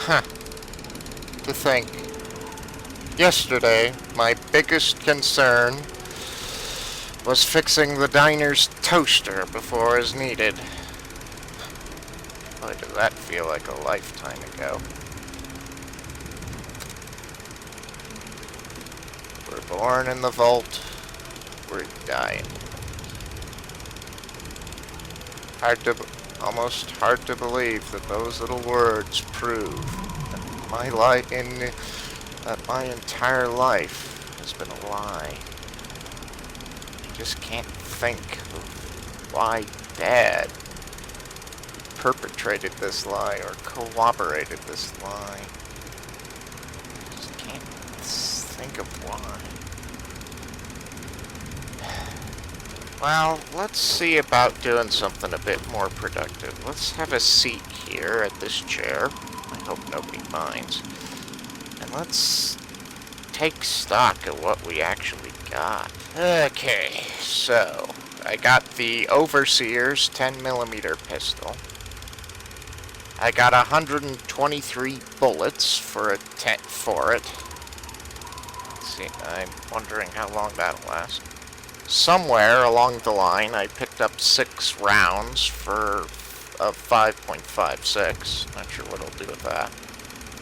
Huh. To think. Yesterday, my biggest concern was fixing the diner's toaster before as needed. Boy, did that feel like a lifetime ago. We're born in the vault. We're dying. Almost hard to believe that those little words prove that my entire life has been a lie. Just can't think of why Dad perpetrated this lie or corroborated this lie. Just can't think of why. Well, let's see about doing something a bit more productive. Let's have a seat here at this chair. I hope nobody minds. And let's take stock of what we actually got. Okay, so I got the Overseer's 10mm pistol. I got 123 bullets for it. Let's see, I'm wondering how long that'll last. Somewhere along the line, I picked up 6 rounds for a 5.56. Not sure what I'll do with that.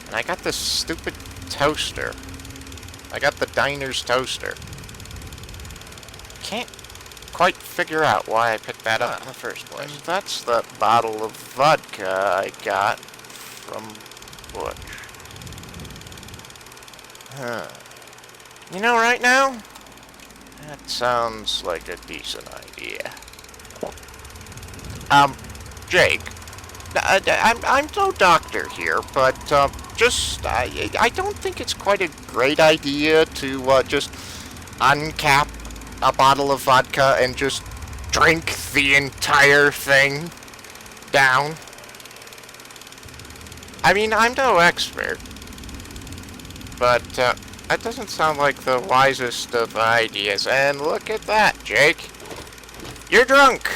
And I got this stupid toaster. I got the diner's toaster. Can't quite figure out why I picked that up in the first place. And that's the bottle of vodka I got from Butch. Huh. You know, right now, that sounds like a decent idea. Jake, I'm no doctor here, but I don't think it's quite a great idea to just uncap a bottle of vodka and just drink the entire thing down. I mean, I'm no expert, but that doesn't sound like the wisest of ideas. And look at that, Jake. You're drunk.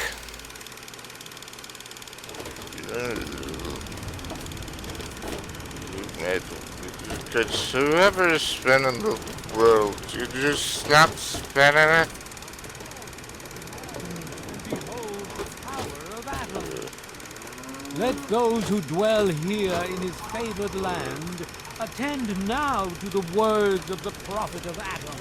Could whoever's spinning the world, you just stop spinning it? Behold the power of Atom. Let those who dwell here in his favored land attend now to the words of the prophet of Atom.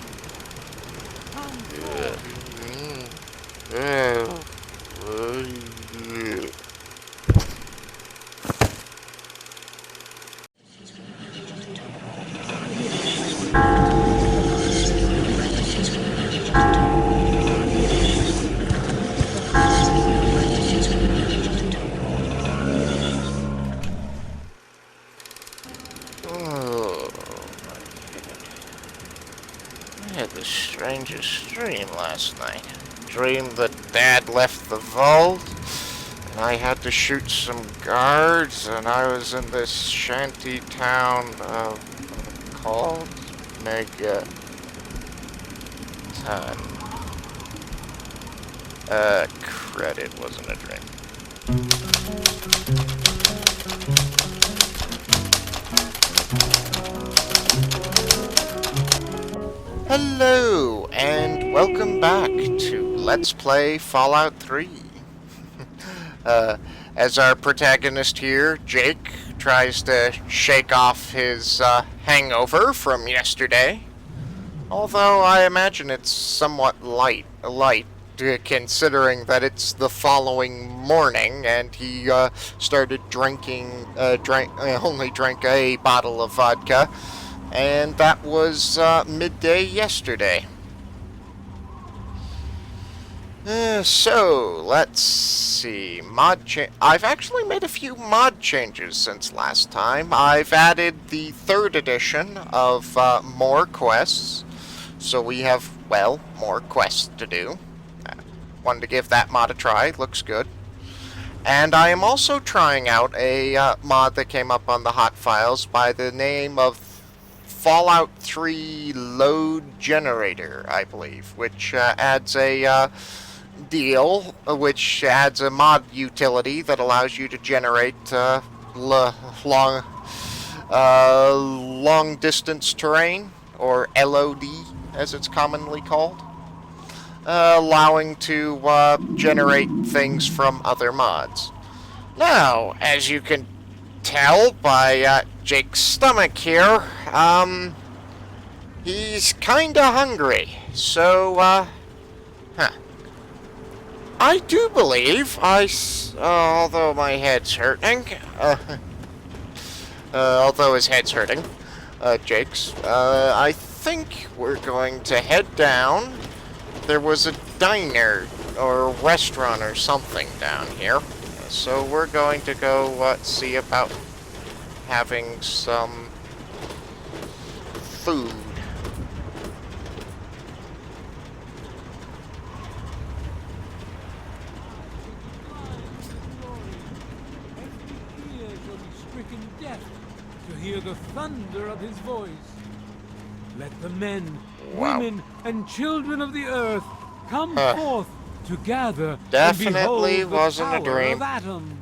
I had the strangest dream last night. Dreamed that Dad left the vault, and I had to shoot some guards, and I was in this shanty town called Megaton. Credit wasn't a dream. Hello, and welcome back to Let's Play Fallout 3. As our protagonist here, Jake, tries to shake off his hangover from yesterday. Although I imagine it's somewhat light, considering that it's the following morning and he started drinking, only drank a bottle of vodka. And that was midday yesterday. So, let's see. I've actually made a few mod changes since last time. I've added the 3rd edition of more quests. So we have, well, more quests to do. Wanted to give that mod a try. Looks good. And I am also trying out a mod that came up on the hot files by the name of Fallout 3 Load Generator, I believe, which adds a which adds a mod utility that allows you to generate long distance terrain, or LOD as it's commonly called, allowing to generate things from other mods. Now, as you can tell by Jake's stomach here, he's kinda hungry, so I do believe although my head's hurting, although his head's hurting, Jake's, I think we're going to head down. There was a diner or restaurant or something down here, so we're going to go see about having some food. To hear the thunder of his voice. Let the men, Wow. women, and children of the earth come forth to gather Definitely and behold wasn't the a power dream. of Atom.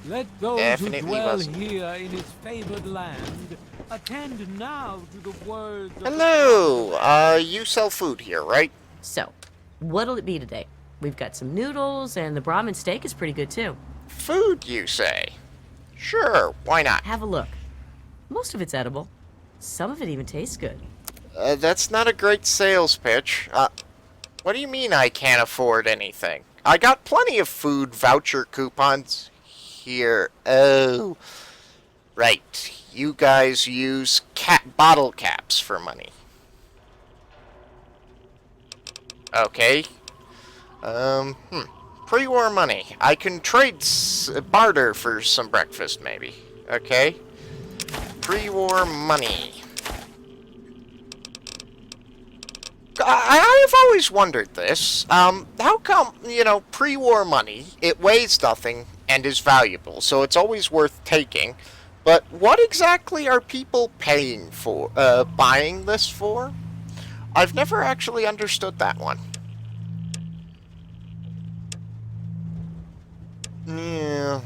Let those Definitely who dwell wasn't. here in his favored land attend now to the words of Hello, you sell food here, right? So, what'll it be today? We've got some noodles, and the Brahmin steak is pretty good too. Food, you say? Sure, why not? Have a look. Most of it's edible. Some of it even tastes good. That's not a great sales pitch. What do you mean I can't afford anything? I got plenty of food voucher coupons here. Oh, right. You guys use bottle caps for money. Okay. Pre-war money. I can trade barter for some breakfast, maybe. Okay. Pre-war money. I've always wondered this. How come, pre-war money, it weighs nothing and is valuable, so it's always worth taking. But what exactly are people paying for, buying this for? I've never actually understood that one. Yeah.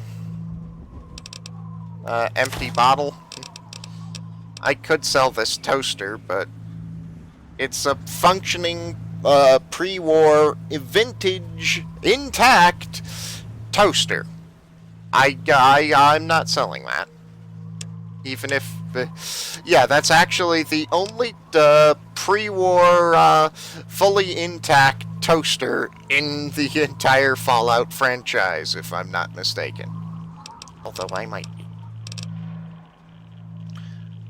Empty bottle. I could sell this toaster, but it's a functioning, pre-war, vintage, intact toaster. I'm not selling that. Even if, yeah, that's actually the only pre-war, fully intact toaster in the entire Fallout franchise, if I'm not mistaken. Although I might be.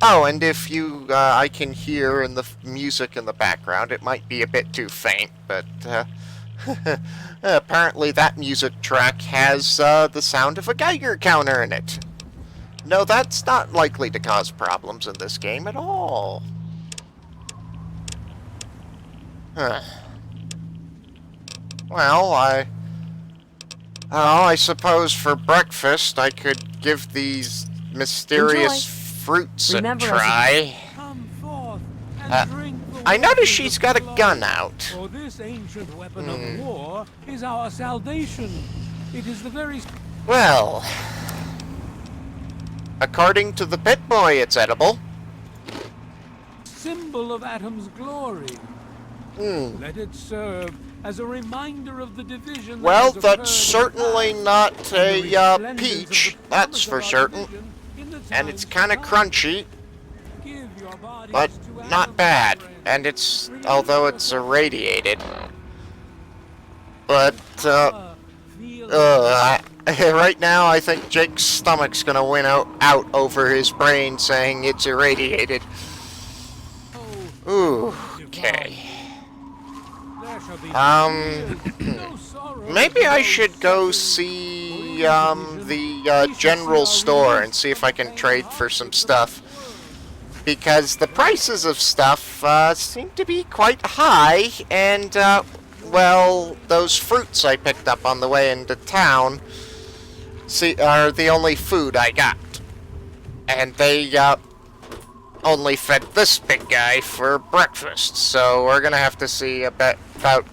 Oh, and if I can hear in the music in the background, it might be a bit too faint, but apparently that music track has the sound of a Geiger counter in it. No, that's not likely to cause problems in this game at all. Huh. Well, I suppose for breakfast I could give these mysterious fruits Remember a try. Come forth and drink the I notice waters she's of got a blood. gun out. For this ancient weapon of war is our salvation. It is the very Well, according to the pit boy, it's edible. symbol of Atom's glory. Let it serve as a reminder of the division. Well, that has that's occurred certainly in not and the a resplendence of peach, the that's promise for of our certain. division in the And it's times kind of to come. crunchy, Give your bodies but to not Atom, bad. friends. And it's, although it's irradiated. But, Feel right now I think Jake's stomach's gonna win out over his brain saying it's irradiated. Ooh, okay. there shall be no sorrow Maybe I no should go suffering. see, the, general store and see if I can trade for some stuff. Because the prices of stuff, seem to be quite high, and, well, those fruits I picked up on the way into town, are the only food I got. And they, only fed this big guy for breakfast, so we're gonna have to see about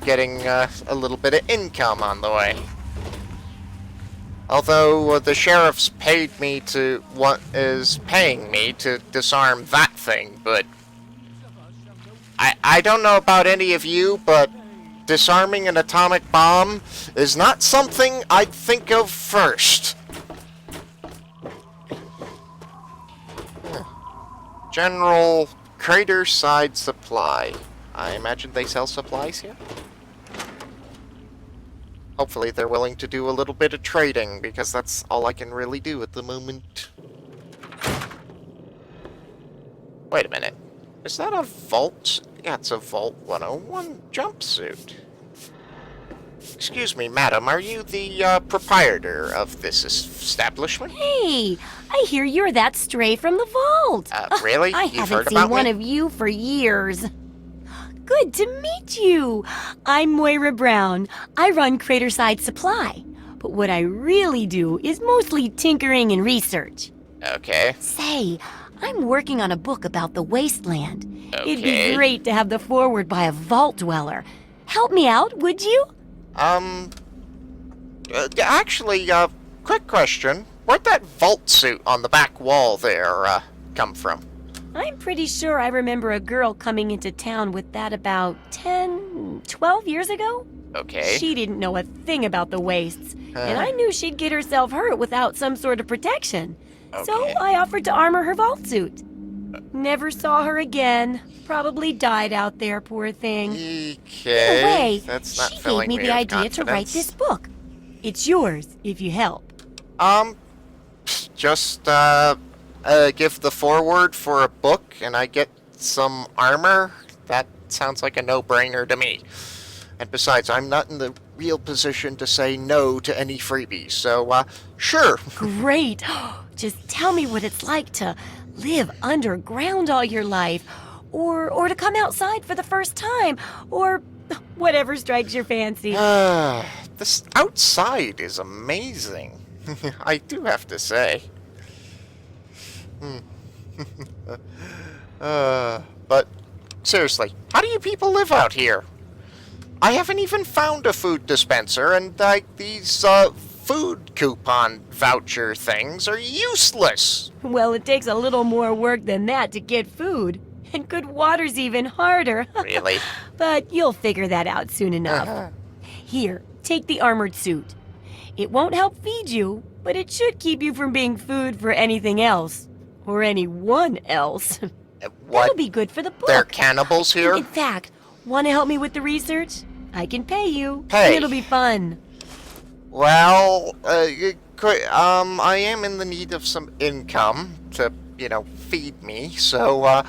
getting, a little bit of income on the way. Although the sheriff's paying me to disarm that thing, but I don't know about any of you, but disarming an atomic bomb is not something I'd think of first. General Crater Side Supply. I imagine they sell supplies here? Hopefully they're willing to do a little bit of trading, because that's all I can really do at the moment. Wait a minute. Is that a Vault? Yeah, it's a Vault 101 jumpsuit. Excuse me, madam, are you the proprietor of this establishment? Hey, I hear you're that stray from the vault. Really? I You've haven't heard seen about one me? of you for years. Good to meet you. I'm Moira Brown. I run Craterside Supply. But what I really do is mostly tinkering and research. Okay. Say, I'm working on a book about the wasteland. It'd be Okay. great to have the foreword by a vault dweller. Help me out, would you? Actually, quick question. Where'd that vault suit on the back wall there, come from? I'm pretty sure I remember a girl coming into town with that about 10, 12 years ago. Okay. She didn't know a thing about the wastes, and I knew she'd get herself hurt without some sort of protection. So Okay. I offered to armor her vault suit. Never saw her again. Probably died out there, poor thing. Okay. Either way, That's not she gave filling me the of idea to write confidence. this book. It's yours, if you help. Just, give the foreword for a book and I get some armor? That sounds like a no-brainer to me. And besides, I'm not in the real position to say no to any freebies, so, sure. Great. Just tell me what it's like to live underground all your life, or to come outside for the first time, or whatever strikes your fancy. This outside is amazing. I do have to say. But seriously, how do you people live out here? I haven't even found a food dispenser, and these food coupon voucher things are useless. Well, it takes a little more work than that to get food. And good water's even harder. Really? But you'll figure that out soon enough. Here, take the armored suit. It won't help feed you, but it should keep you from being food for anything else. Or anyone else. That'll What? be good for the book. They're cannibals here? In fact, want to help me with the research? I can pay you. Pay? And it'll be fun. Well, I am in the need of some income to, feed me, so,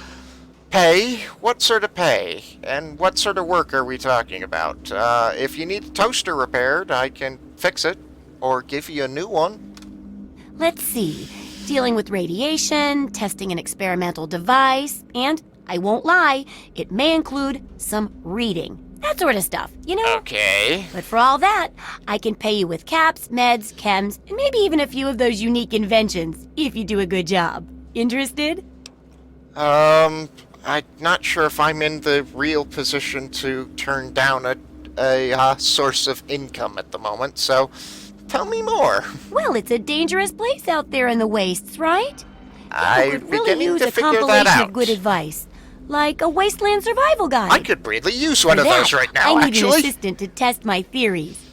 pay? What sort of pay? And what sort of work are we talking about? If you need a toaster repaired, I can fix it, or give you a new one. Let's see. Dealing with radiation, testing an experimental device, and, I won't lie, it may include some reading. That sort of stuff, you know? Okay. But for all that, I can pay you with caps, meds, chems, and maybe even a few of those unique inventions, if you do a good job. Interested? I'm not sure if I'm in the real position to turn down a source of income at the moment, so tell me more. Well, it's a dangerous place out there in the wastes, right? People I'm could really beginning use to a figure that compilation out. of good advice, like a wasteland survival guide. I could really use one For of those that, right now, I need actually. an assistant to test my theories.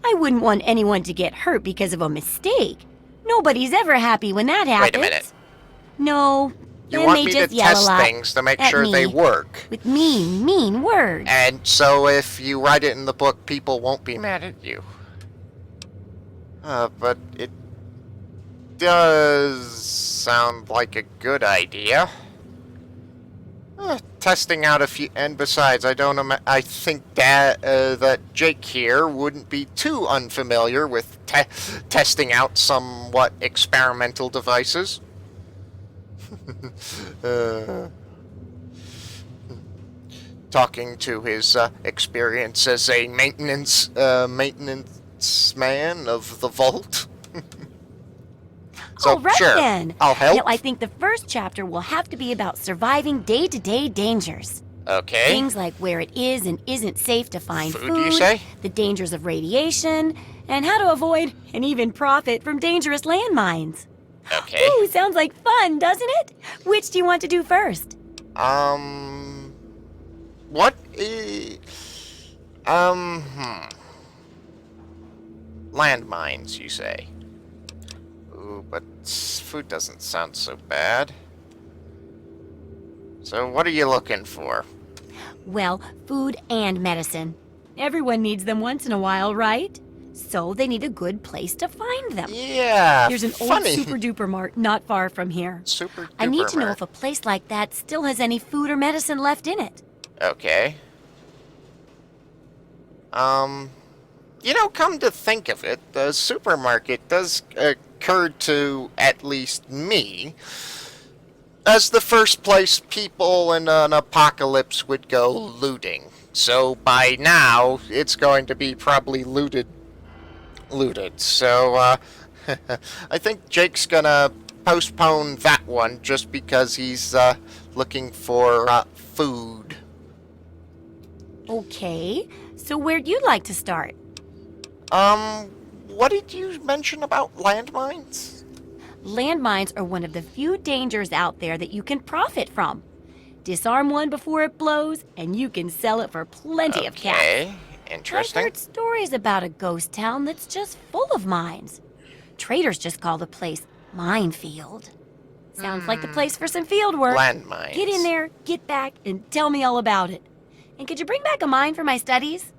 I wouldn't want anyone to get hurt because of a mistake. Nobody's ever happy when that happens. Wait a minute. No, You then want they me just to yell a test lot things to make at sure they me work. with mean words. And so if you write it in the book, people won't be mad at you. But it does sound like a good idea. Testing out a few, and besides, I think that Jake here wouldn't be too unfamiliar with testing out somewhat experimental devices. Talking to his experience as a maintenance man of the vault. So, All right sure, then. I'll help. Now, I think the first chapter will have to be about surviving day-to-day dangers. Okay. Things like where it is and isn't safe to find Food, you say? the dangers of radiation, and how to avoid and even profit from dangerous landmines. Okay. Ooh, sounds like fun, doesn't it? Which do you want to do first? What landmines, you say? Ooh, but food doesn't sound so bad. So what are you looking for? Well, food and medicine. Everyone needs them once in a while, right? So they need a good place to find them. Yeah, There's an old Super Duper Mart not far from here. Super Duper I need to know Mart. if a place like that still has any food or medicine left in it. Okay. Come to think of it, the supermarket does occur to at least me as the first place people in an apocalypse would go looting. So by now, it's going to be probably looted. So, I think Jake's gonna postpone that one just because he's looking for food. Okay, so where'd you like to start? What did you mention about landmines? Landmines are one of the few dangers out there that you can profit from. Disarm one before it blows, and you can sell it for plenty of cash. Okay, I've interesting. heard stories about a ghost town that's just full of mines. Traders just call the place Minefield. Sounds like the place for some field work. Landmines. Get in there, get back, and tell me all about it. And could you bring back a mine for my studies?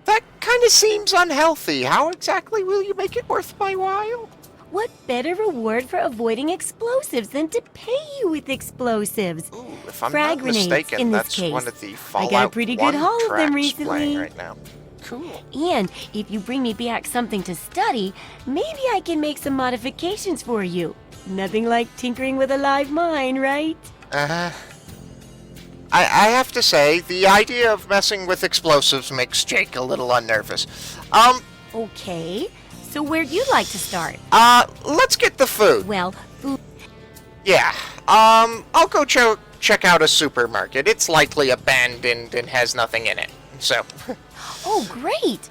That kind of seems unhealthy. How exactly will you make it worth my while? What better reward for avoiding explosives than to pay you with explosives? Ooh, if I'm Frag not grenades mistaken, in this that's case. one of the I Fallout got a pretty good 1 haul of them tracks playing recently. right now. Cool. And if you bring me back something to study, maybe I can make some modifications for you. Nothing like tinkering with a live mine, right? I have to say, the idea of messing with explosives makes Jake a little unnervous. Okay, so where'd you like to start? Let's get the food. Well, food. Yeah, I'll go check out a supermarket. It's likely abandoned and has nothing in it. So, Oh, great!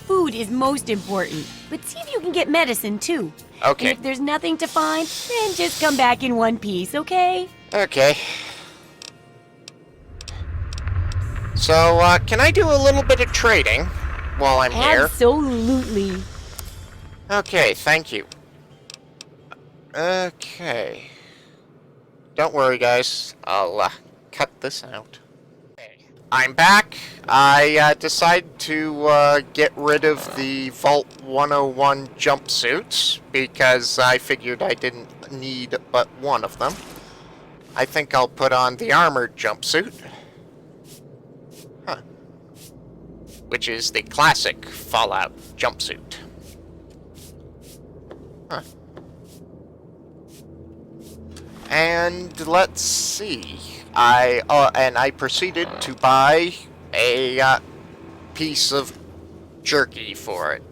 Food is most important, but see if you can get medicine too. okay. And if there's nothing to find, then just come back in one piece, okay? Okay. So, can I do a little bit of trading while I'm here? Absolutely. Okay, thank you. Okay. Don't worry, guys. I'll cut this out. Okay. I'm back. I decided to get rid of the Vault 101 jumpsuits because I figured I didn't need but one of them. I think I'll put on the armored jumpsuit. Huh. Which is the classic Fallout jumpsuit. Huh. And let's see. I proceeded to buy a piece of jerky for it.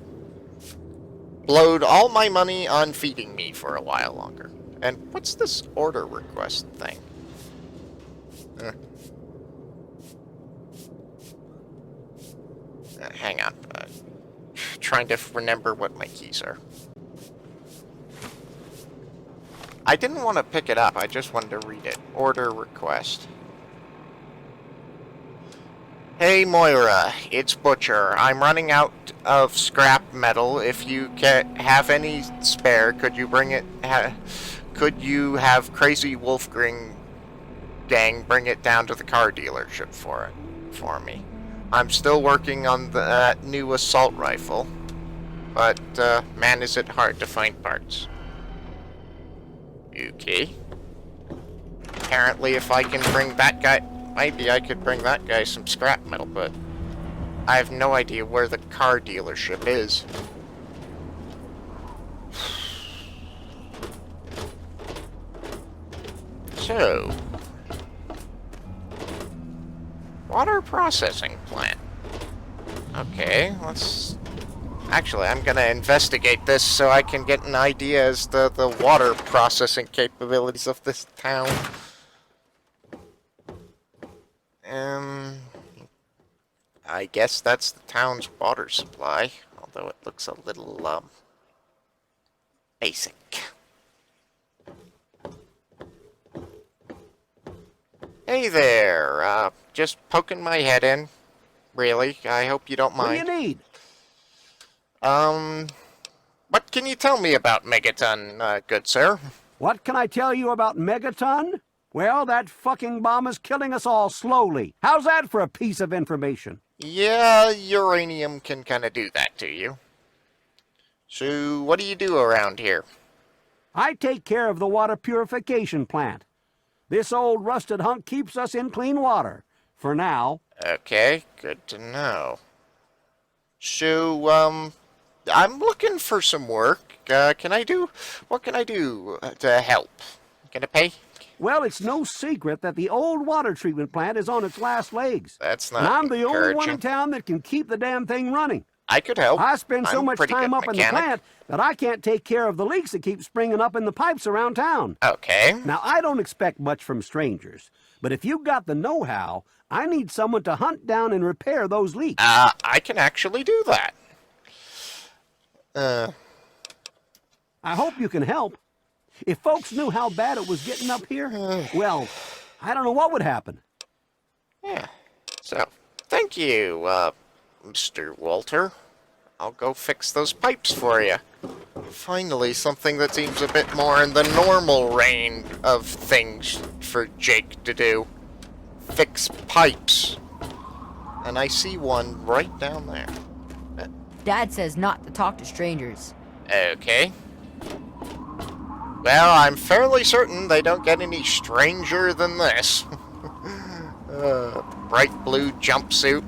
Blowed all my money on feeding me for a while longer. And what's this order request thing? Hang on. Trying to remember what my keys are. I didn't want to pick it up, I just wanted to read it. Order request. Hey Moira, it's Butcher. I'm running out of scrap metal. If you have any spare, could you bring it? Could you have Crazy Wolf Gang bring it down to the car dealership for me? I'm still working on the new assault rifle, but man, is it hard to find parts. Okay. Apparently, if I can bring that guy... Maybe I could bring that guy some scrap metal, but... I have no idea where the car dealership is. So... Water processing plant. Okay, let's... Actually, I'm gonna investigate this so I can get an idea as to the water processing capabilities of this town. I guess that's the town's water supply, although it looks a little, basic. Hey there, just poking my head in. Really, I hope you don't mind. What do you need? What can you tell me about Megaton, good sir? What can I tell you about Megaton? Well, that fucking bomb is killing us all slowly. How's that for a piece of information? Yeah, uranium can kind of do that to you. So, what do you do around here? I take care of the water purification plant. This old rusted hunk keeps us in clean water. For now. Okay, good to know. So, I'm looking for some work. What can I do to help? Can I pay? Well, it's no secret that the old water treatment plant is on its last legs. That's not And I'm the only one encouraging. in town that can keep the damn thing running. I could help. I spend so I'm much pretty time good up in the mechanic. plant that I can't take care of the leaks that keep springing up in the pipes around town. Okay. Now, I don't expect much from strangers, but if you've got the know-how, I need someone to hunt down and repair those leaks. I can actually do that. I hope you can help. If folks knew how bad it was getting up here, well, I don't know what would happen. Yeah. So, thank you, Mr. Walter. I'll go fix those pipes for you. Finally, something that seems a bit more in the normal range of things for Jake to do. Fix pipes. And I see one right down there. Dad says not to talk to strangers. Okay. Well, I'm fairly certain they don't get any stranger than this. Bright blue jumpsuit.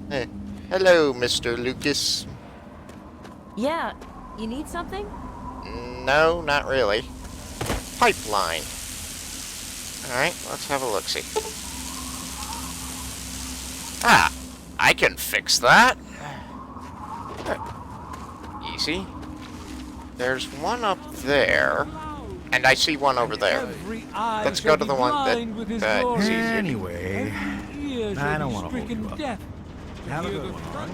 Hey, hello, Mr. Lucas. Yeah, you need something? No, not really. Pipeline. Alright, let's have a look-see. Ah, I can fix that. Easy. There's one up there, and I see one over there. Every eye Let's shall go to be the one blind with his that glory. is easier. Anyway, Every ear I shall don't be want to hold stricken you up. deaf to Have a hear good the one, thunder.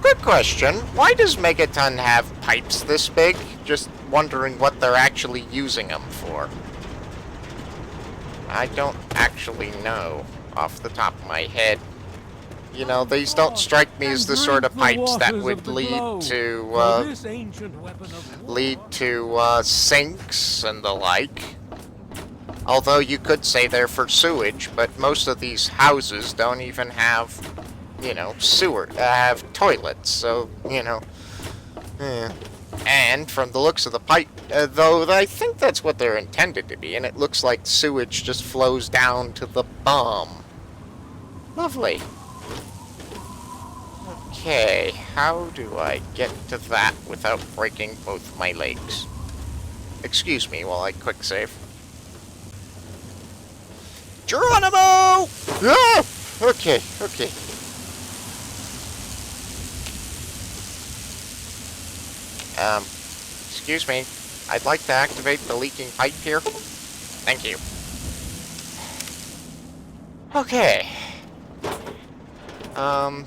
Good question. Why does Megaton have pipes this big? Just wondering what they're actually using them for. I don't actually know off the top of my head. You know, these don't strike me as the sort of pipes that would lead to, sinks and the like. Although you could say they're for sewage, but most of these houses don't even have, you know, have toilets, so, you know. And from the looks of the pipe, though I think that's what they're intended to be, and it looks like sewage just flows down to the bum. Lovely. Okay, how do I get to that without breaking both my legs? Excuse me while I quick save. Geronimo! Ah! Okay. Excuse me. I'd like to activate the leaking pipe here. Thank you. Okay. Huh.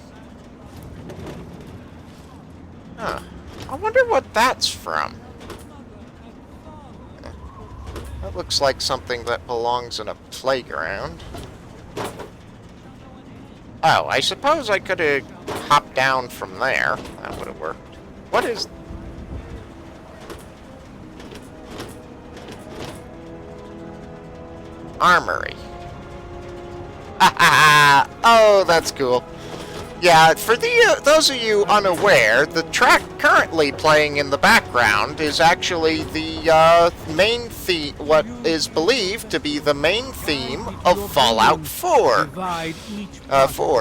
I wonder what that's from. That looks like something that belongs in a playground. Oh, I suppose I could have hopped down from there. That would have worked. What is... Armory. Oh, that's cool. Yeah, for those of you unaware, the track currently playing in the background is actually the main theme, what is believed to be the main theme of Fallout 4.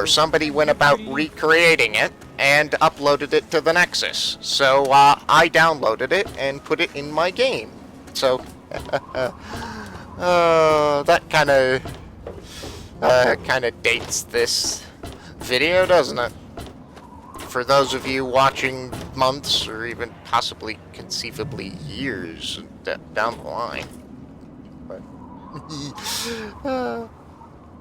Somebody went about recreating it and uploaded it to the Nexus. So I downloaded it and put it in my game. So that kind of dates this video, doesn't it? For those of you watching months or even possibly conceivably years down the line. But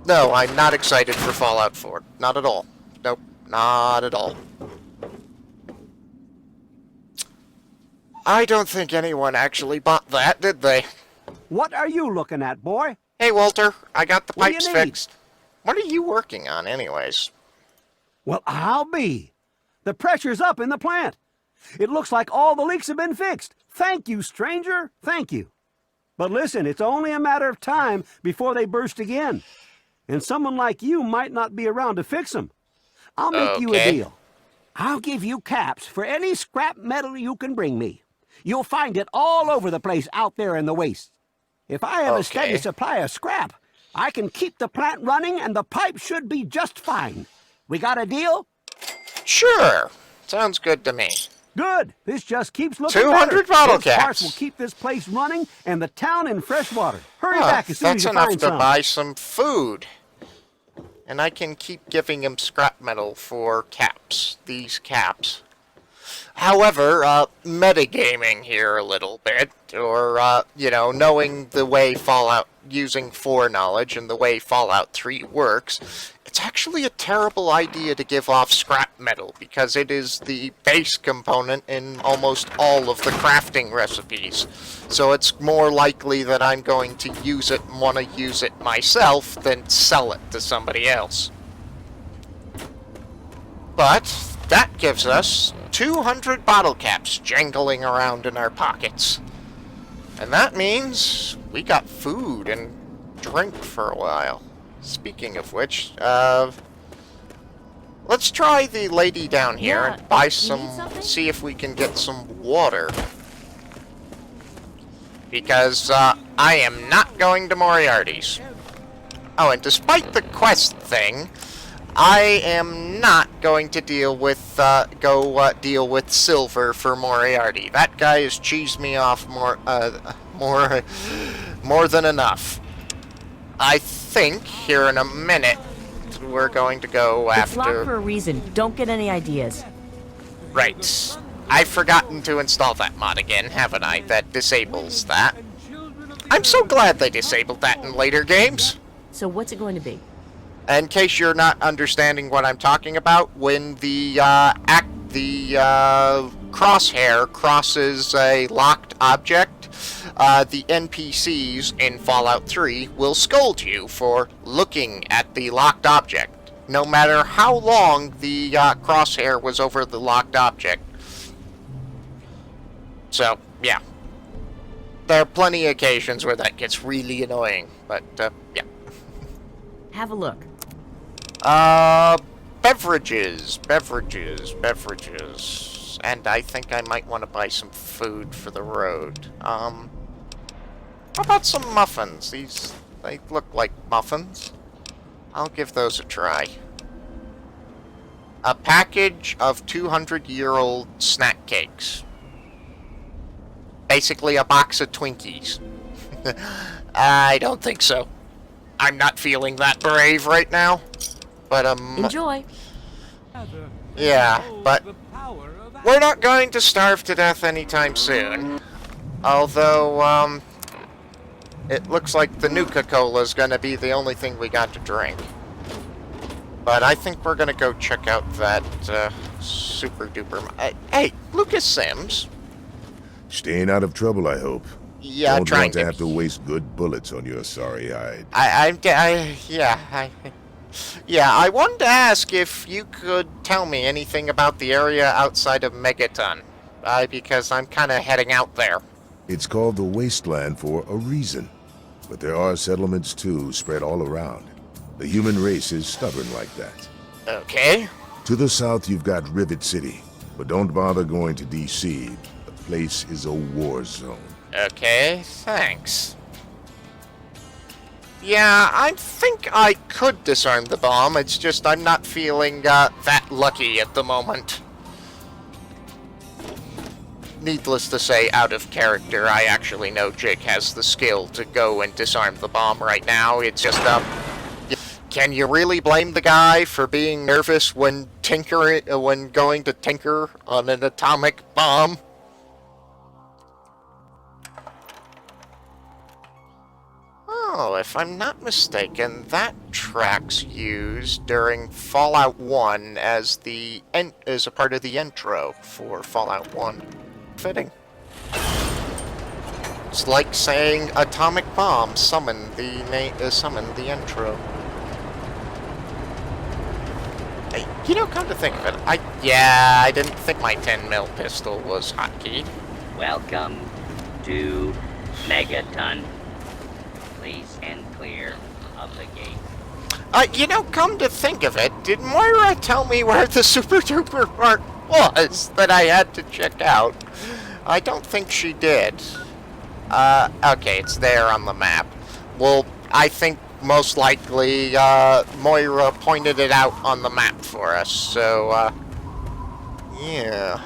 no, I'm not excited for Fallout 4. Not at all. Nope, not at all. I don't think anyone actually bought that, did they? What are you looking at, boy? Hey, Walter, I got the What do pipes you need? fixed. What are you working on, anyways? Well, I'll be. The pressure's up in the plant. It looks like all the leaks have been fixed. Thank you, stranger. Thank you. But listen, it's only a matter of time before they burst again. And someone like you might not be around to fix them. I'll make you a Okay. deal. I'll give you caps for any scrap metal you can bring me. You'll find it all over the place out there in the wastes. If I have a steady Okay. supply of scrap, I can keep the plant running and the pipe should be just fine. We got a deal? Sure. Sounds good to me. Good. This just keeps looking 200 better. bottle Those parts caps. will keep this place running and the town in fresh water. Hurry Huh, back as soon as that's you enough find to some. buy some food. And I can keep giving him scrap metal for caps. These caps. However, metagaming here a little bit, or, you know, knowing the way Fallout, using foreknowledge and the way Fallout 3 works, it's actually a terrible idea to give off scrap metal, because it is the base component in almost all of the crafting recipes. So it's more likely that I'm going to use it and want to use it myself than sell it to somebody else. But that gives us 200 bottle caps jangling around in our pockets. And that means we got food and drink for a while. Speaking of which, let's try the lady down here Yeah, and buy you some, need something? see if we can get some water. Because, I am not going to Moriarty's. Oh, and despite the quest thing, I am not going to deal with, deal with Silver for Moriarty. That guy has cheesed me off more than enough. I think, here in a minute, we're going to go It's locked for after... a reason. Don't get any ideas. Right. I've forgotten to install that mod again, haven't I? That disables that. I'm so glad they disabled that in later games. So what's it going to be? In case you're not understanding what I'm talking about, when the crosshair crosses a locked object, the NPCs in Fallout 3 will scold you for looking at the locked object, no matter how long the crosshair was over the locked object. So, yeah. There are plenty of occasions where that gets really annoying, but, yeah. Have a look. Beverages. And I think I might want to buy some food for the road. How about some muffins? They look like muffins. I'll give those a try. A package of 200-year-old snack cakes. Basically a box of Twinkies. I don't think so. I'm not feeling that brave right now. But, Enjoy. yeah, but we're not going to starve to death anytime soon. Although, it looks like the Nuka-Cola is going to be the only thing we got to drink. But I think we're going to go check out that, super-duper... hey, Lucas Sims. Staying out of trouble, I hope. Yeah, Don't trying want to to... have to waste good bullets on your sorry hide. Yeah, I wanted to ask if you could tell me anything about the area outside of Megaton. Because I'm kind of heading out there. It's called the Wasteland for a reason. But there are settlements, too, spread all around. The human race is stubborn like that. Okay. To the south, you've got Rivet City. But don't bother going to DC. The place is a war zone. Okay, thanks. Yeah, I think I could disarm the bomb, it's just I'm not feeling, that lucky at the moment. Needless to say, out of character, I actually know Jake has the skill to go and disarm the bomb right now. It's just, can you really blame the guy for being nervous when going to tinker on an atomic bomb? Oh, if I'm not mistaken, that track's used during Fallout 1 as a part of the intro for Fallout 1. Fitting. It's like saying atomic bomb summon the intro. Hey, come to think of it, I didn't think my 10mm pistol was hotkeyed. Welcome to Megaton. Please stand clear of the gate. Come to think of it, did Moira tell me where the super duper part was that I had to check out? I don't think she did. Okay, it's there on the map. Well, I think most likely Moira pointed it out on the map for us, so, yeah.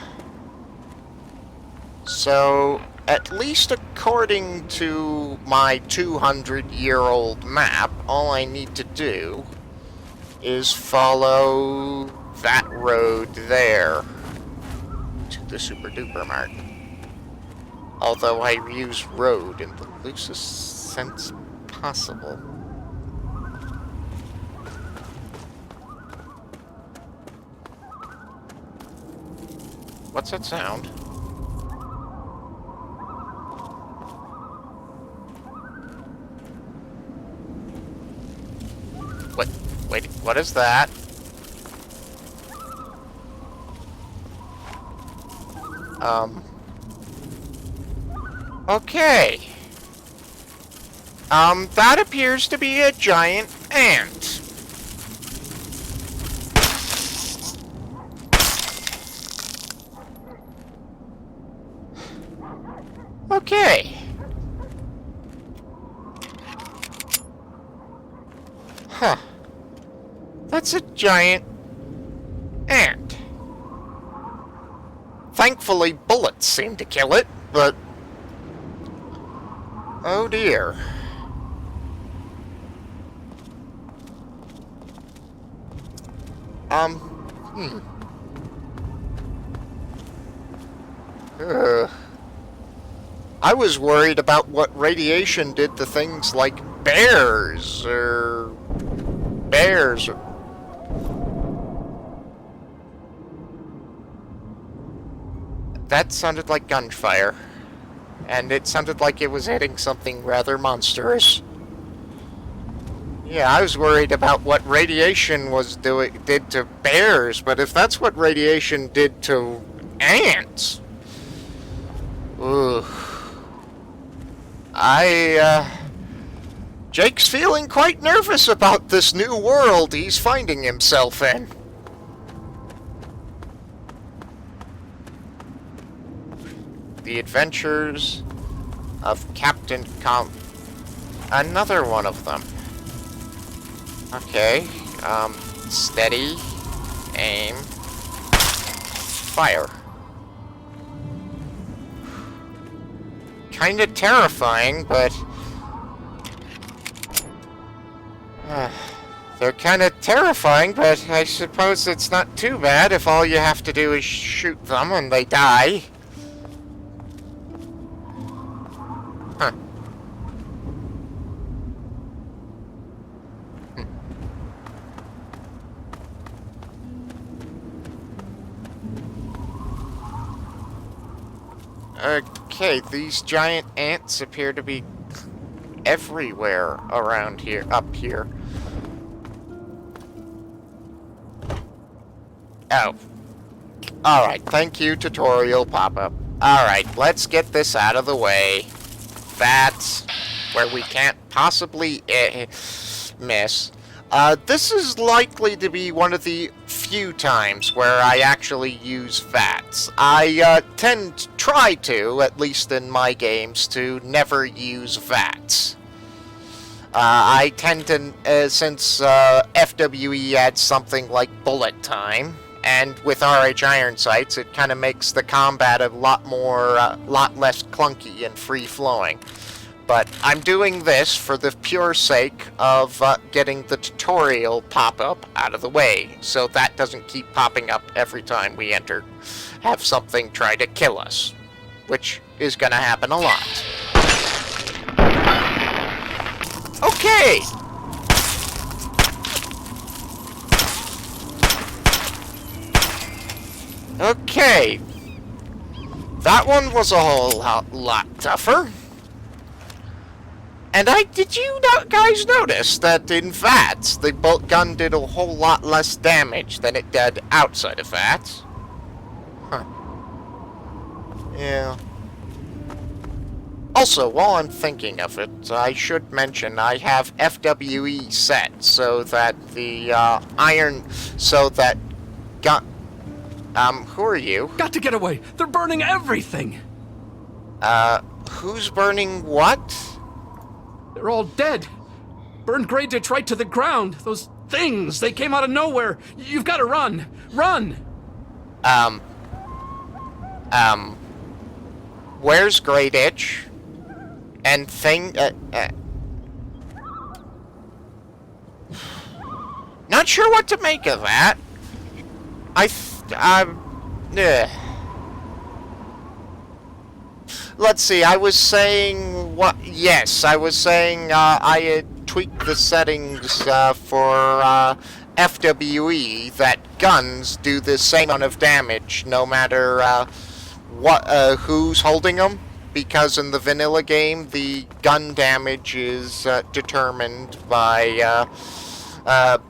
So, at least according to my 200-year-old map, all I need to do is follow that road there to the Super Duper Mart. Although I use road in the loosest sense possible. What's that sound? Wait, what is that? Okay. That appears to be a giant ant. Okay. Huh. That's a giant ant. Thankfully, bullets seem to kill it, but... oh dear. I was worried about what radiation did to things like bears. That sounded like gunfire. And it sounded like it was hitting something rather monstrous. Yeah, I was worried about what radiation did to bears, but if that's what radiation did to ants... Ugh. Jake's feeling quite nervous about this new world he's finding himself in. The Adventures of Captain Another one of them. Okay, steady, aim, fire. Kinda terrifying, but... they're kinda terrifying, but I suppose it's not too bad if all you have to do is shoot them and they die. Huh. Okay, these giant ants appear to be everywhere around here, up here. Oh. Alright, thank you, tutorial pop-up. Alright, let's get this out of the way. That's where we can't possibly miss. This is likely to be one of the few times where I actually use VATs. I try to, at least in my games, to never use VATs. I tend to, since FWE adds something like bullet time, and with RH iron sights, it kind of makes the combat a lot less clunky and free-flowing. But I'm doing this for the pure sake of getting the tutorial pop-up out of the way, so that doesn't keep popping up every time we have something try to kill us, which is gonna happen a lot. Okay! Okay. That one was a whole lot tougher. And did you guys notice that in VATS, the bolt gun did a whole lot less damage than it did outside of VATS? Huh. Yeah. Also, while I'm thinking of it, I should mention I have FWE set so that the who are you? Got to get away! They're burning everything! Who's burning what? They're all dead. Burned Grey Ditch right to the ground. Those things, they came out of nowhere. You've got to run. Run! Where's Grey Ditch? And not sure what to make of that. Let's see, I was saying what? Yes, I was saying I had tweaked the settings for FWE that guns do the same amount of damage no matter who's holding them, because in the vanilla game the gun damage is determined by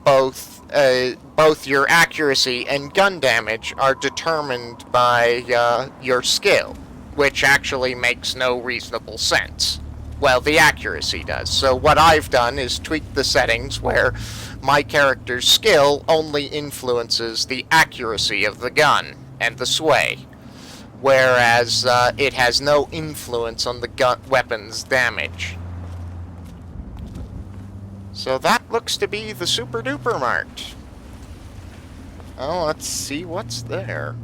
both your accuracy and gun damage are determined by your skill, which actually makes no reasonable sense. Well, the accuracy does. So what I've done is tweak the settings where my character's skill only influences the accuracy of the gun and the sway, whereas it has no influence on the weapon's damage. So that looks to be the Super Duper Mart. Oh, let's see what's there.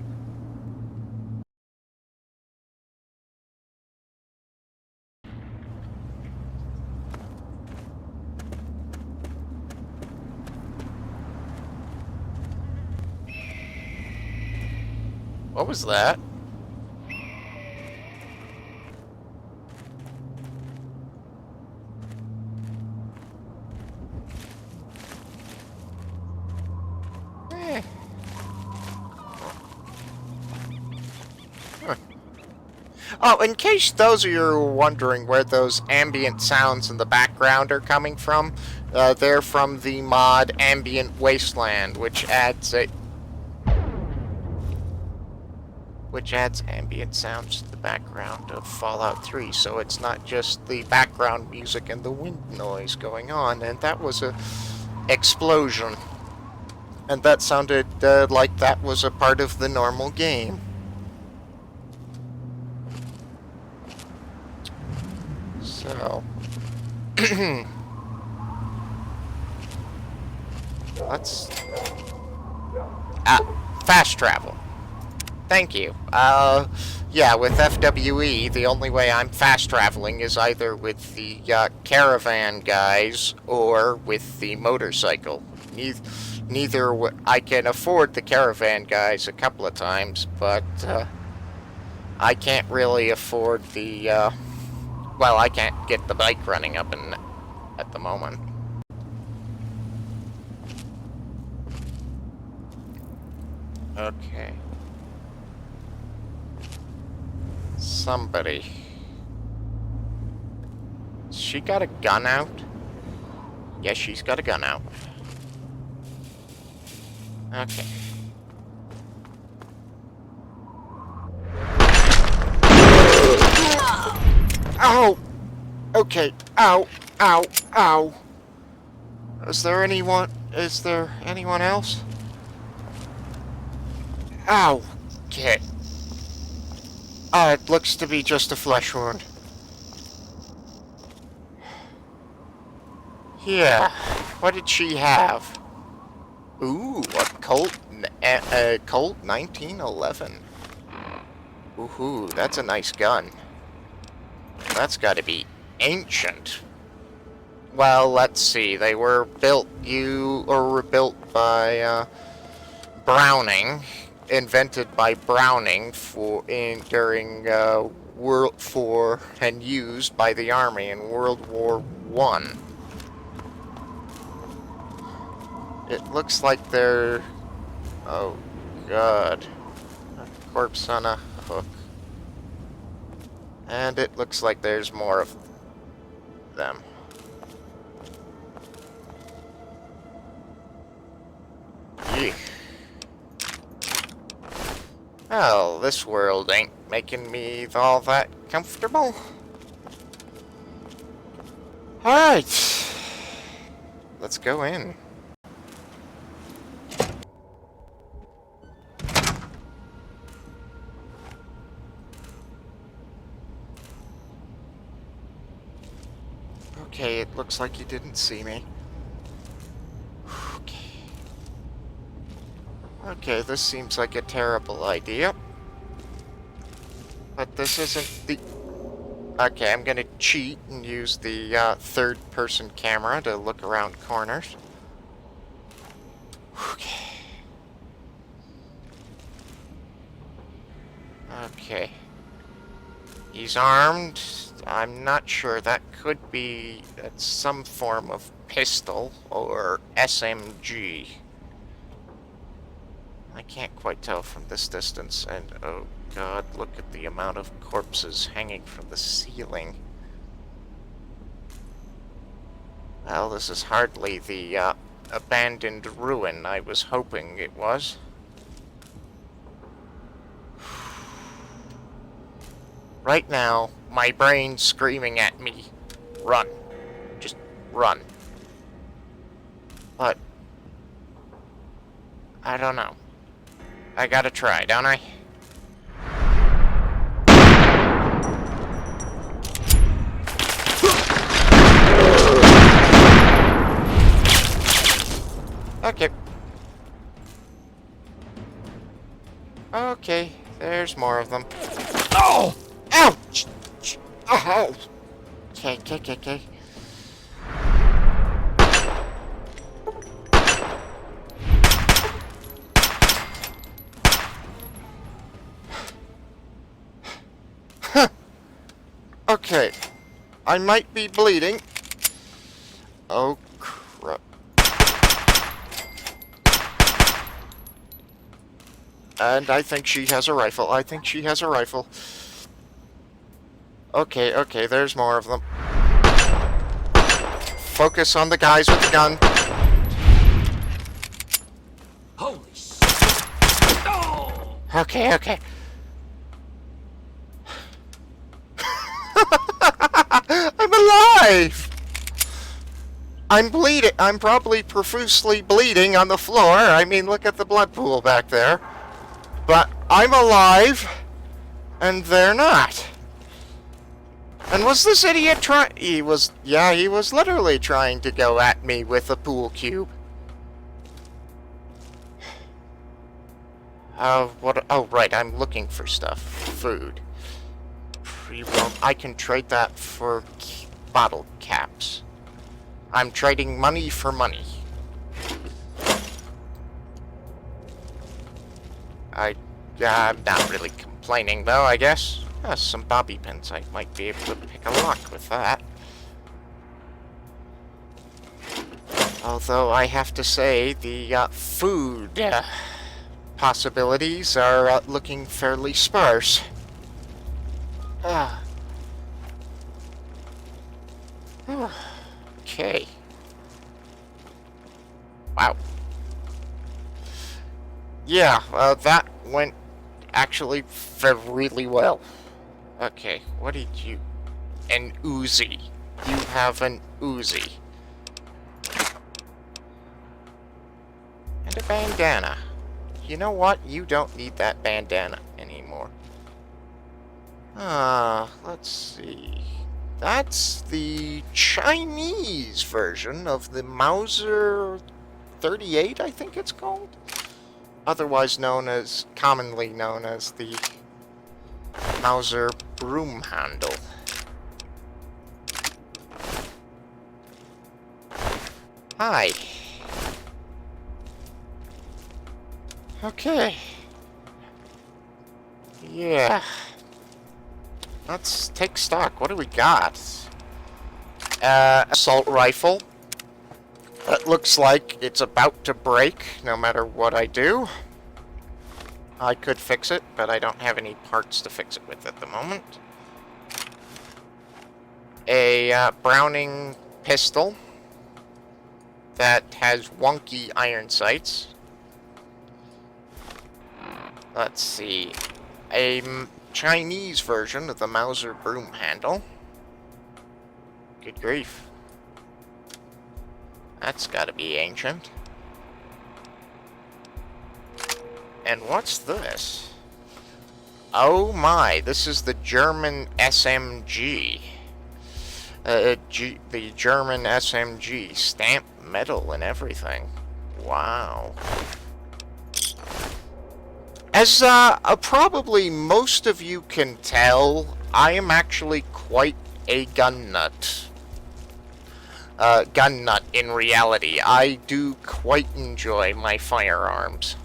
What was that? Oh, in case those of you are wondering where those ambient sounds in the background are coming from, they're from the mod Ambient Wasteland, which adds ambient sounds to the background of Fallout 3, so it's not just the background music and the wind noise going on. And that was a explosion, and that sounded like that was a part of the normal game. So let's fast travel. Thank you. Yeah, with FWE, the only way I'm fast traveling is either with the caravan guys or with the motorcycle. Neither I can afford the caravan guys a couple of times, but I can't really afford the well, I can't get the bike running up at the moment. Okay. Somebody. She got a gun out? Yes, she's got a gun out. Okay. Ow! Okay. Ow! Ow! Ow! Is there anyone else? Ow! Okay. It looks to be just a flesh wound. Yeah. What did she have? Ooh, a Colt 1911. Ooh, that's a nice gun. That's got to be ancient. Well, let's see. They were built by Browning, invented by Browning during World for and used by the Army in World War I. It looks like they're... Oh, God. A corpse on a hook. And it looks like there's more of them. Yeesh. Well, this world ain't making me all that comfortable. Alright. Let's go in. Okay, it looks like you didn't see me. Okay, this seems like a terrible idea. But this isn't the... Okay, I'm gonna cheat and use the third-person camera to look around corners. Okay. Okay. He's armed. I'm not sure. That could be some form of pistol or SMG. I can't quite tell from this distance, and oh god, look at the amount of corpses hanging from the ceiling. Well, this is hardly the abandoned ruin I was hoping it was. Right now, my brain's screaming at me, run. Just run. But I don't know. I gotta try, don't I? Okay. Okay, there's more of them. Oh! Ouch! Oh! Okay. Okay, I might be bleeding. Oh, crap. And I think she has a rifle. Okay, there's more of them. Focus on the guys with the gun. Holy shit! Oh! Okay. I'm alive! I'm bleeding. I'm probably profusely bleeding on the floor. I mean, look at the blood pool back there. But I'm alive, and they're not. And was this idiot trying... He was literally trying to go at me with a pool cube. What? Oh, right, I'm looking for stuff. Food. I can trade that for bottle caps. I'm trading money for money. I'm not really complaining, though, I guess. Some bobby pins. I might be able to pick a lock with that. Although, I have to say, the food possibilities are looking fairly sparse. Okay. Wow. Yeah, that went actually really well. Okay, what did you... An Uzi. You have an Uzi. And a bandana. You know what? You don't need that bandana anymore. Let's see. That's the Chinese version of the Mauser 38, I think it's called. Otherwise commonly known as the Mauser broom handle. Hi. Okay. Yeah. Let's take stock. What do we got? Assault rifle. It looks like it's about to break no matter what I do. I could fix it, but I don't have any parts to fix it with at the moment. A Browning pistol that has wonky iron sights. Let's see. A Chinese version of the Mauser broom handle. Good grief. That's gotta be ancient. And what's this? Oh my, this is the German SMG. The German SMG. Stamped metal and everything. Wow. As probably most of you can tell, I am actually quite a gun nut. Gun nut in reality. I do quite enjoy my firearms.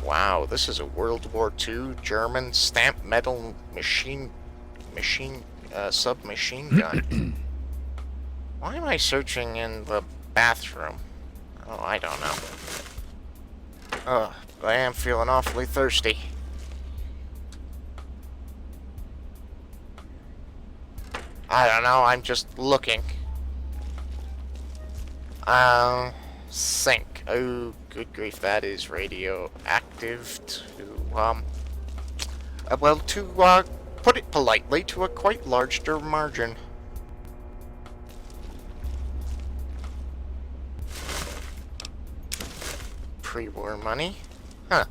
Wow, this is a World War II German stamped metal submachine gun. Why am I searching in the bathroom? Oh, I don't know. Ugh, I am feeling awfully thirsty. I don't know, I'm just looking. Sink. Oh, good grief, that is radioactive to, well, to, put it politely, to a quite large margin. Pre-war money? Huh.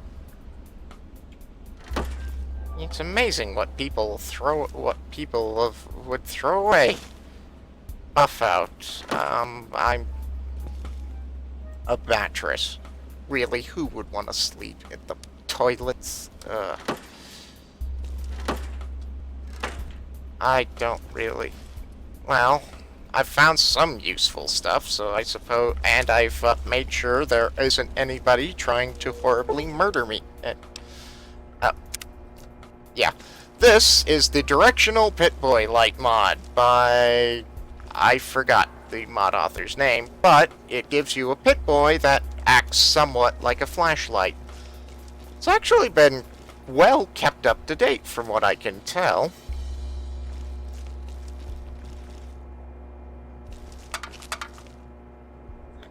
It's amazing what people would throw away. Buff out. I'm a mattress. Really, who would want to sleep in the toilets? I don't really. Well, I've found some useful stuff, so I suppose, and I've made sure there isn't anybody trying to horribly murder me. Yeah. This is the Directional PipLight mod by... I forgot the mod author's name, but it gives you a Pip-Boy that acts somewhat like a flashlight. It's actually been well kept up to date from what I can tell.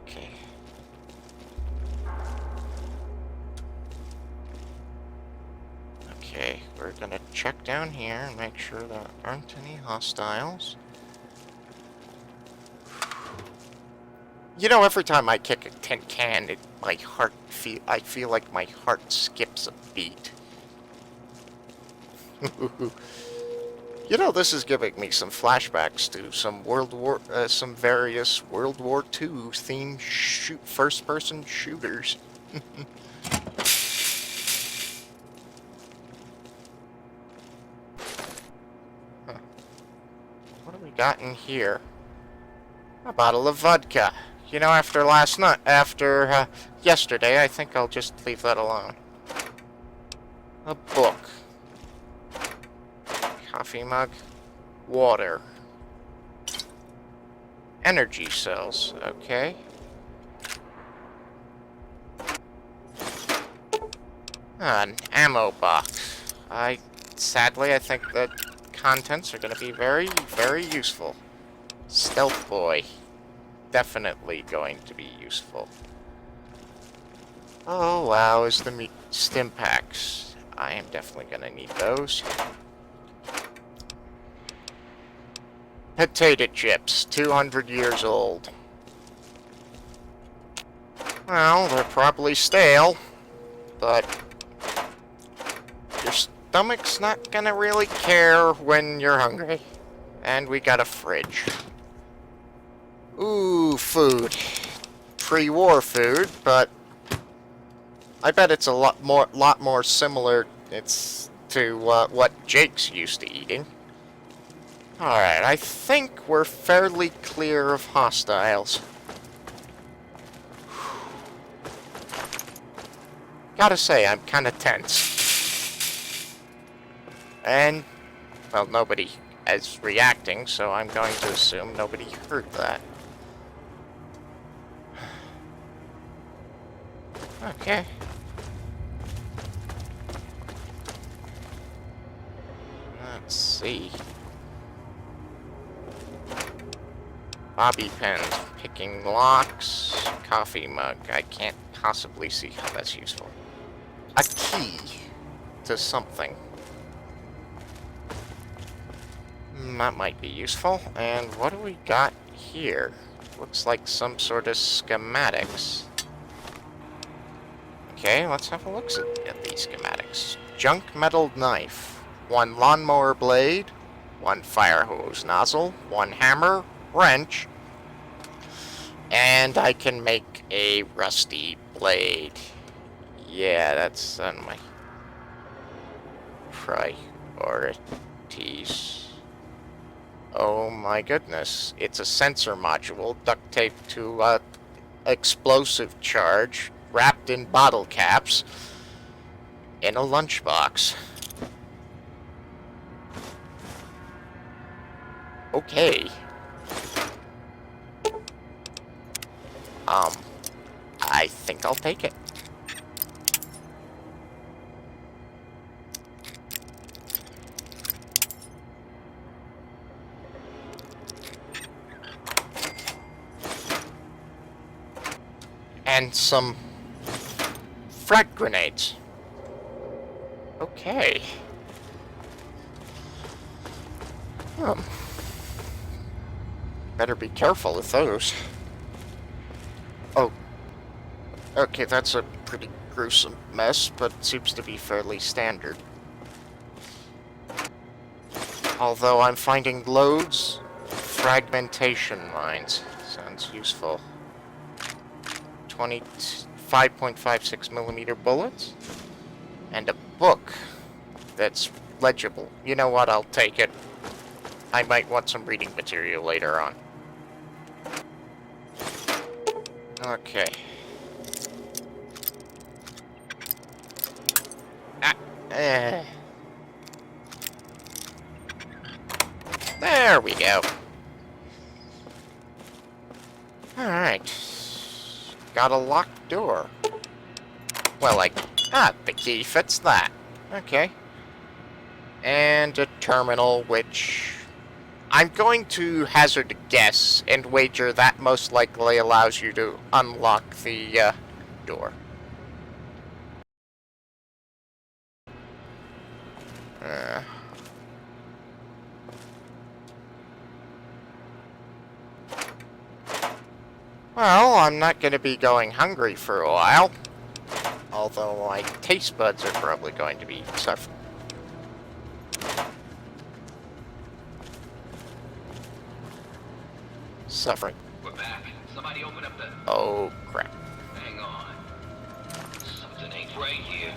Okay. Okay, we're gonna check down here and make sure there aren't any hostiles. You know, every time I kick a tin can, I feel like my heart skips a beat. You know, this is giving me some flashbacks to some some various World War II themed first-person shooters. Huh. What do we got in here? A bottle of vodka. You know, after yesterday, I think I'll just leave that alone. A book. Coffee mug. Water. Energy cells. Okay. An ammo box. Sadly, I think the contents are going to be very, very useful. Stealth boy. Definitely going to be useful. Oh wow, is the stim packs. I am definitely gonna need those. Potato chips, 200 years old. Well, they're probably stale, but your stomach's not gonna really care when you're hungry. And we got a fridge. Ooh, food. Pre-war food, but I bet it's a lot more similar to what Jake's used to eating. Alright, I think we're fairly clear of hostiles. Gotta say, I'm kinda tense. And, well, nobody is reacting, so I'm going to assume nobody heard that. Okay. Let's see. Bobby pins, picking locks, coffee mug. I can't possibly see how that's useful. A key to something. That might be useful. And what do we got here? Looks like some sort of schematics. Okay, let's have a look at these schematics. Junk metal knife, 1 lawnmower blade, 1 fire hose nozzle, 1 hammer, wrench, and I can make a rusty blade. Yeah, that's on my priorities. Oh my goodness, it's a sensor module duct taped to explosive charge, wrapped in bottle caps, in a lunchbox. Okay. I think I'll take it. And some frag grenades. Okay. Better be careful with those. Oh. Okay, that's a pretty gruesome mess, but seems to be fairly standard. Although I'm finding loads of fragmentation mines. Sounds useful. 5.56 millimeter bullets. And a book that's legible. You know what, I'll take it. I might want some reading material later on. Okay. There we go. Alright. Got a locked door. Well, the key fits that. Okay. And a terminal, which I'm going to hazard a guess and wager that most likely allows you to unlock the door. Well, I'm not going to be going hungry for a while. Although my taste buds are probably going to be suffering. We're back. Somebody open up the... Oh, crap. Hang on. Something ain't right here.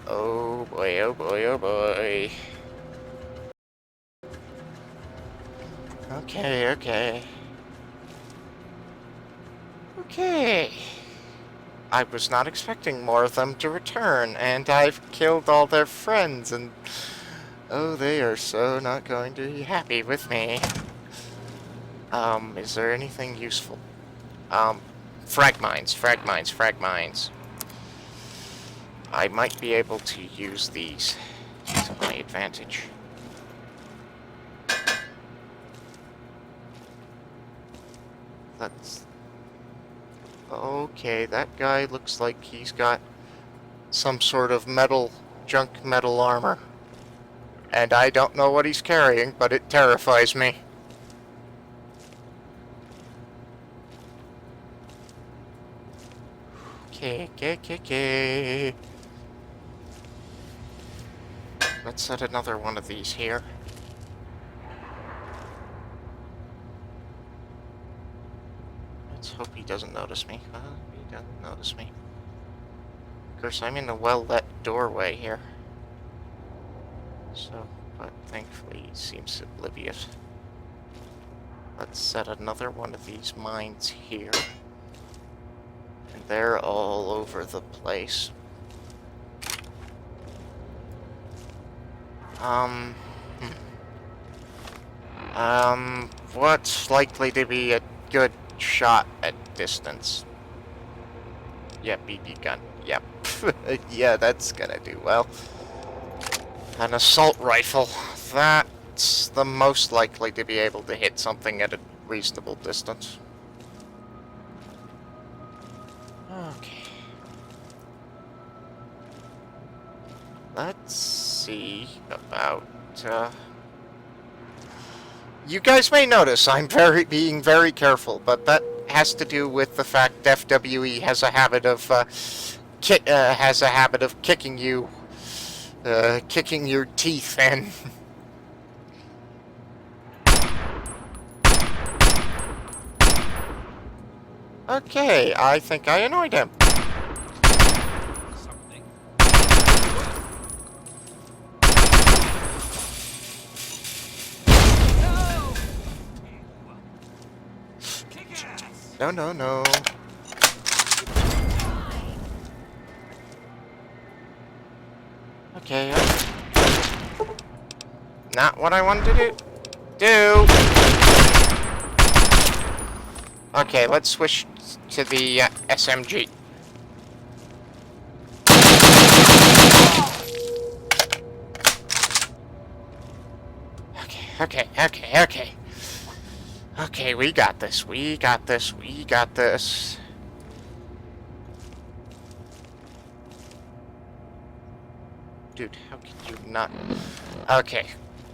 Oh boy, oh boy, oh boy. Okay. Okay. I was not expecting more of them to return, and I've killed all their friends, and... oh, they are so not going to be happy with me. Is there anything useful? Frag mines. I might be able to use these to my advantage. Let's... okay, that guy looks like he's got some sort of junk metal armor. And I don't know what he's carrying, but it terrifies me. Okay. Let's set another one of these here. Let's hope he doesn't notice me. He doesn't notice me. Of course, I'm in a well-lit doorway here. So, but thankfully he seems oblivious. Let's set another one of these mines here. And they're all over the place. What's likely to be a good shot at distance? Yeah, BB gun. Yep. Yeah, that's gonna do well. An assault rifle. That's the most likely to be able to hit something at a reasonable distance. Okay. Let's see about, You guys may notice I'm being very careful, but that has to do with the fact FWE has a habit of, kicking you, kicking your teeth in. Okay, I think I annoyed him. No, no, no. Okay. Not what I wanted to do. Okay, let's switch to the SMG. Okay. Okay, we got this. We got this. Dude, how could you not... Okay.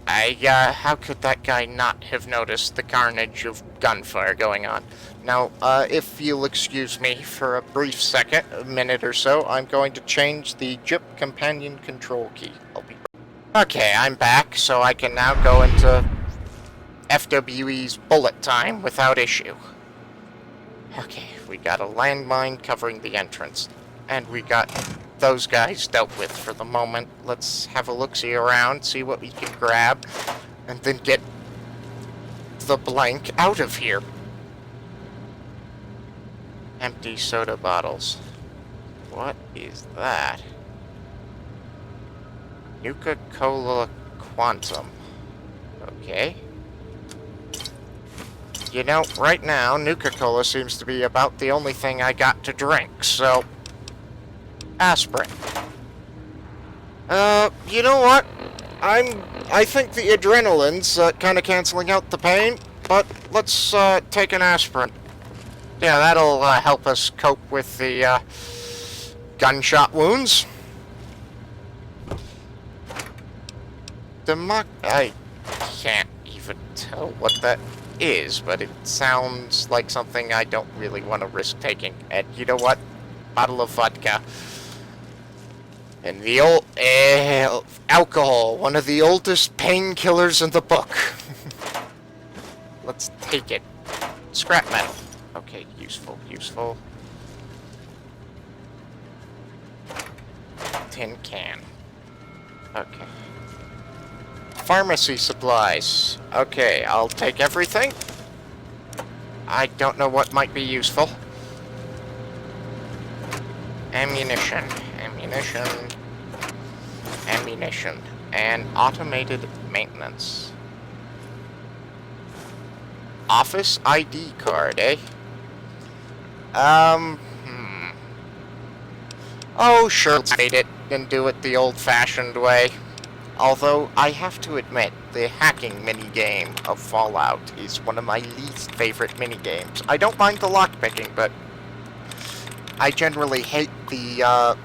How could that guy not have noticed the carnage of gunfire going on? Now, if you'll excuse me for a brief second, a minute or so, I'm going to change the JIP companion control key. I'll be... Okay, I'm back, so I can now go into FWE's bullet time without issue. Okay, we got a landmine covering the entrance, and we got those guys dealt with for the moment. Let's have a look-see around, see what we can grab, and then get the blank out of here. Empty soda bottles. What is that? Nuka-Cola Quantum. Okay. You know, right now, Nuka-Cola seems to be about the only thing I got to drink, so... Aspirin. You know what? I think the adrenaline's kind of canceling out the pain, but let's take an aspirin. Yeah, that'll help us cope with the gunshot wounds. I can't even tell what that is, but it sounds like something I don't really want to risk taking. And you know what? Bottle of vodka. And the old alcohol, one of the oldest painkillers in the book. Let's take it. Scrap metal. Okay, useful. Tin can. Okay. Pharmacy supplies. Okay, I'll take everything. I don't know what might be useful. Ammunition. And automated maintenance. Office ID card, eh? Oh, sure, let's hate it and do it the old-fashioned way. Although, I have to admit, the hacking minigame of Fallout is one of my least favorite minigames. I don't mind the lockpicking, but I generally hate the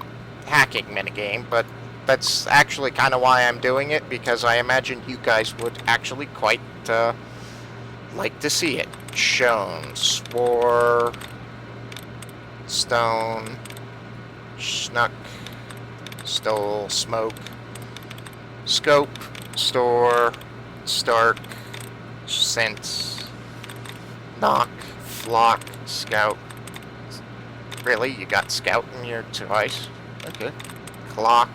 hacking minigame, but that's actually kind of why I'm doing it, because I imagine you guys would actually quite like to see it. Shown, swore, stone, snuck, stole, smoke, scope, store, stark, sense, knock, flock, scout. Really? You got scout in your device? Okay. Clock.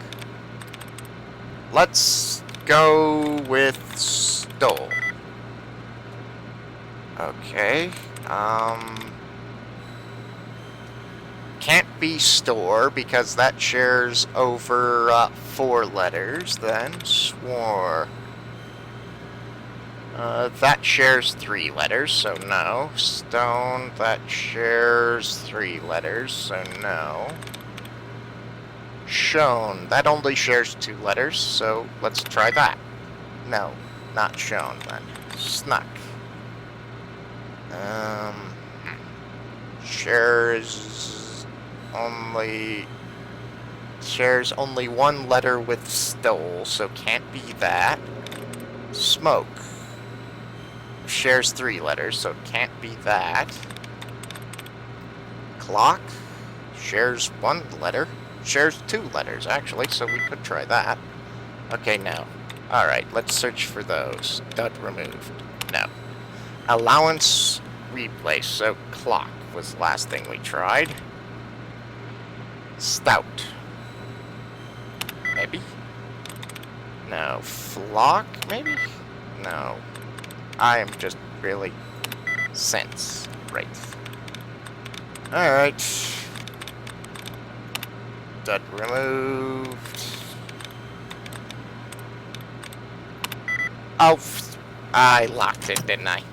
Let's go with stole. Okay. Can't be store because that shares over 4 letters. Then swore. That shares 3 letters, so no. Stone, that shares 3 letters, so no. Shown, that only shares 2 letters, so let's try that. No, not shown then. Snuck. Shares only 1 letter with stole, so can't be that. Smoke. Shares 3 letters, so can't be that. Clock. Shares 1 letter. Shares 2 letters, actually, so we could try that. Okay, no. Alright, let's search for those. Dud removed. No. Allowance replaced, so clock was the last thing we tried. Stout. Maybe? No. Flock, maybe? No. I am just really sense. Right. Alright. Dud removed. Oh, I locked it, didn't I?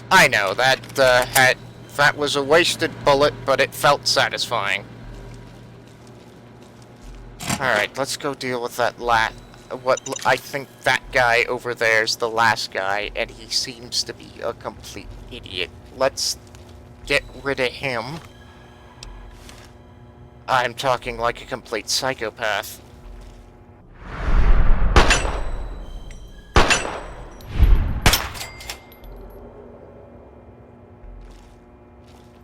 I know, that was a wasted bullet, but it felt satisfying. Alright, let's go deal with that what I think that guy over there is the last guy, and he seems to be a complete idiot. Let's get rid of him. I'm talking like a complete psychopath.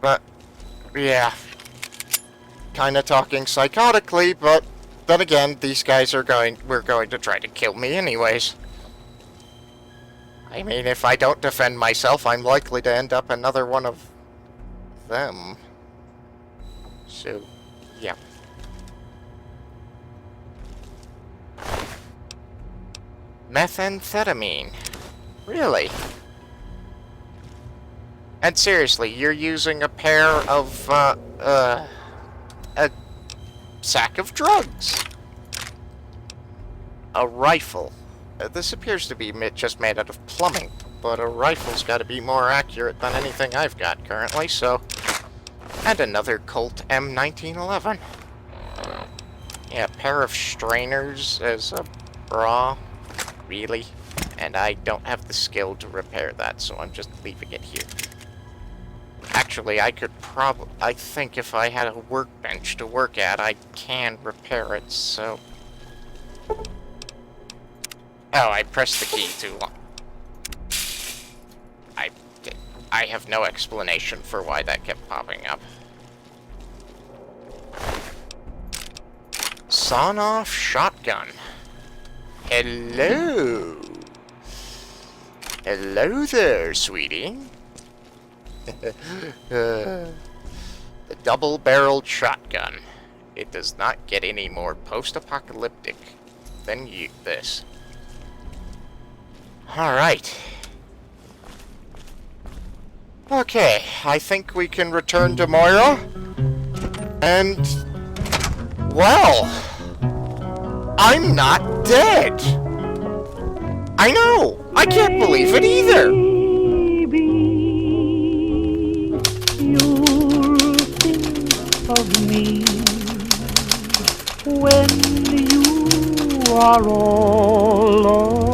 But, yeah. Kinda talking psychotically, but then again, these guys we're going to try to kill me anyways. I mean, if I don't defend myself, I'm likely to end up another one of them. So, yeah. Methamphetamine. Really? And seriously, you're using a pair of, a sack of drugs. A rifle. This appears to be just made out of plumbing, but a rifle's got to be more accurate than anything I've got currently, so... And another Colt M1911. Yeah, a pair of strainers as a bra. Really? And I don't have the skill to repair that, so I'm just leaving it here. Actually, I could I think if I had a workbench to work at, I can repair it, so... Oh, I pressed the key too long. I have no explanation for why that kept popping up. Sawn-off shotgun. Hello. Hello there, sweetie. The double-barreled shotgun. It does not get any more post-apocalyptic than this. Alright. Okay, I think we can return to Moira. And... well... I'm not dead! I know! I can't believe it either! You'll think of me when you are all alone.